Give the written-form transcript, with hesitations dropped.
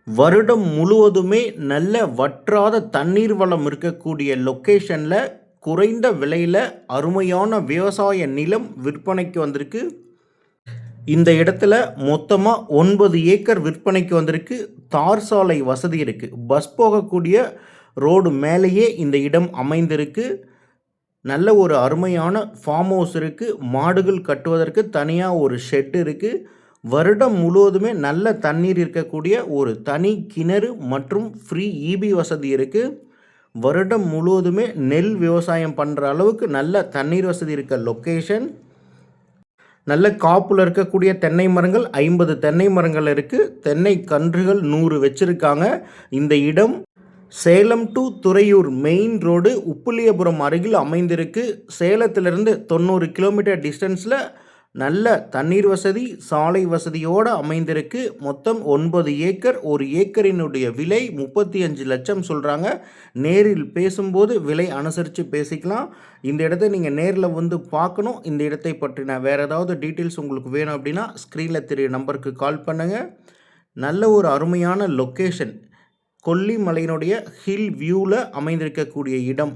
வருடம் முழுவதுமே நல்ல வற்றாத தண்ணீர் வளம் இருக்கக்கூடிய லொக்கேஷனில் குறைந்த விலையில் அருமையான விவசாய நிலம் விற்பனைக்கு வந்திருக்கு. இந்த இடத்துல மொத்தமாக 9 ஏக்கர் விற்பனைக்கு வந்திருக்கு. தார் சாலை வசதி இருக்குது. பஸ் போகக்கூடிய ரோடு மேலேயே இந்த இடம் அமைந்திருக்கு. நல்ல ஒரு அருமையான ஃபார்ம் ஹவுஸ் இருக்குது. மாடுகள் கட்டுவதற்கு தனியாக ஒரு ஷெட் இருக்குது. வருடம் முழுவதுமே நல்ல தண்ணீர் இருக்கக்கூடிய ஒரு தனி கிணறு மற்றும் ஃப்ரீ இபி வசதி இருக்குது. வருடம் முழுவதுமே நெல் விவசாயம் பண்ணுற அளவுக்கு நல்ல தண்ணீர் வசதி இருக்க லொக்கேஷன். நல்ல காப்பில் இருக்கக்கூடிய தென்னை மரங்கள் 50 தென்னை மரங்கள் இருக்குது. தென்னை கன்றுகள் 100 வச்சுருக்காங்க. இந்த இடம் Salem to Thuraiyur main road Uppiliyapuram அருகில் அமைந்திருக்கு. சேலத்திலிருந்து 90 கிலோமீட்டர் டிஸ்டன்ஸில் நல்ல தண்ணீர் வசதி சாலை வசதியோடு அமைந்திருக்கு. மொத்தம் 9 ஏக்கர். ஒரு ஏக்கரினுடைய விலை 35 லட்சம் சொல்கிறாங்க. நேரில் பேசும்போது விலை அனுசரித்து பேசிக்கலாம். இந்த இடத்தை நீங்கள் நேரில் வந்து பார்க்கணும். இந்த இடத்தை பற்றின வேறு ஏதாவது டீட்டெயில்ஸ் உங்களுக்கு வேணும் அப்படின்னா ஸ்க்ரீனில் தெரிய நம்பருக்கு கால் பண்ணுங்கள். நல்ல ஒரு அருமையான லொக்கேஷன். கொல்லிமலையினுடைய ஹில் வியூவில் அமைந்திருக்கக்கூடிய இடம்.